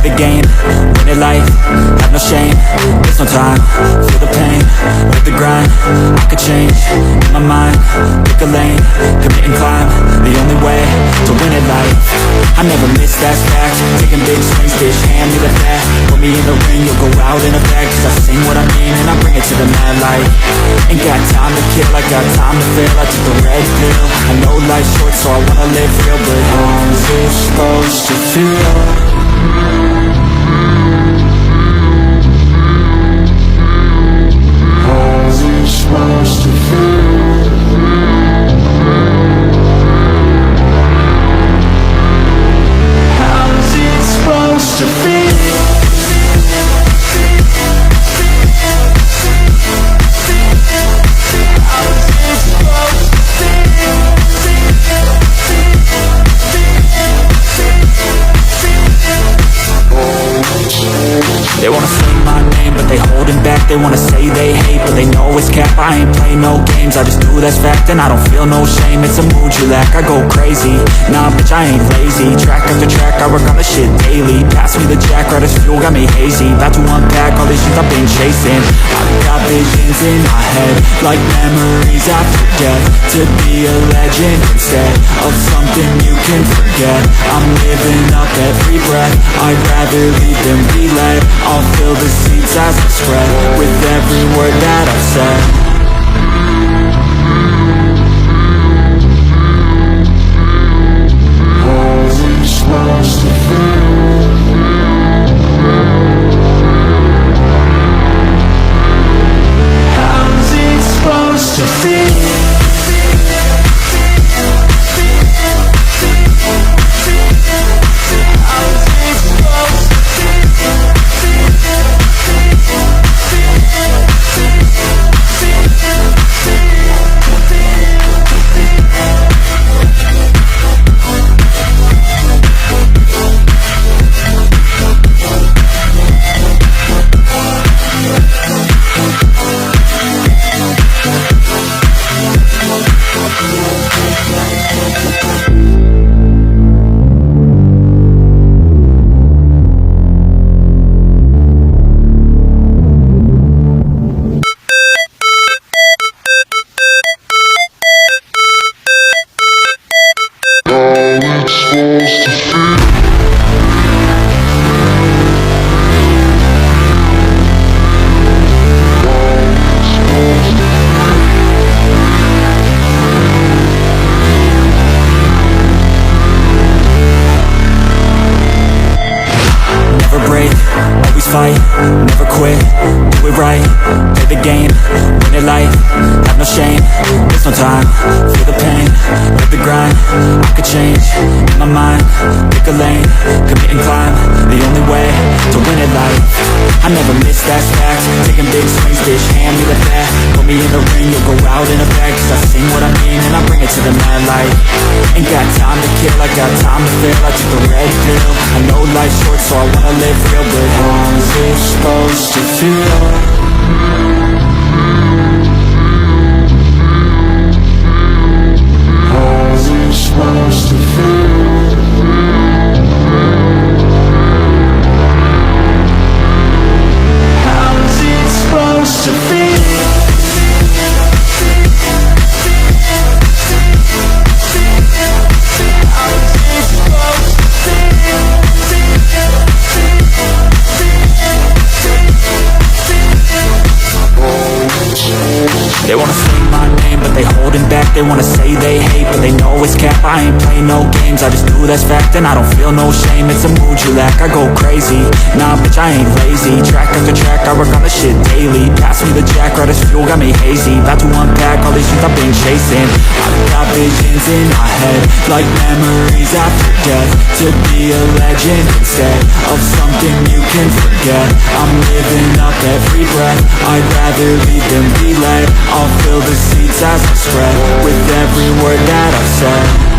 the game, win it life, have no shame. There's no time, feel the pain, live the grind. I could change, in my mind, pick a lane, commit and climb. The only way to win it life. I never miss, that's fact. Taking big swings, bitch, hand me the bat. Put me in the ring, you'll go out in a bag. Cause I sing what I mean and I bring it to the mad light. Ain't got time to kill, I got time to feel. I took the red pill, I know life's short so I wanna live real. But how's it supposed to feel? How's it supposed to feel? How's it supposed to feel? They wanna say my name, but they holding back. They wanna say they hate, but they know it's cap. I ain't play no games, I just do that's fact. And I don't feel no shame, it's a mood you lack. I go crazy, nah bitch I ain't lazy. Track after track, I work on the shit daily. Pass me the jack, right as fuel, got me hazy. About to unpack all these shit I've been chasing. I've got visions in my head, like memories after death. To be a legend instead of something you can forget. I'm living up every breath, I'd rather lead than be led. I'll fill the seats as I spread with every word that I've said. How's it supposed to feel? How's it supposed to feel? Fight, never quit, do it right, play the game, win it life, have no shame, there's no time, feel the pain, live the grind. I could change, in my mind, pick a lane, commit and climb. The only way to win it life. I never miss, that's fact. Taking big swings, bitch, hand me the bat. Put me in the ring, you'll go out in a bag. Cause I sing what I mean and I bring it to the mad light. Ain't got time to kill, I got time to feel. I took the red pill, I know life's short so I wanna live real. But how's it supposed to feel? How's it supposed to feel? How's it supposed to feel? They wanna say my name, but they holding back. They wanna say they hate, but they know it's cap. I ain't play no games, I just do that's fact. And I don't feel no shame, it's a mood you lack. I go crazy, nah bitch I ain't lazy. Track after track, I work on the shit daily. Pass me the jack, right as fuel, got me hazy. About to unpack all these shit I've been chasing. I've got visions in my head, like memories after death. To be a legend instead of something you can forget. I'm living up every breath, I'd rather lead than be led. I'll fill the seats as I spread with every word that I've said.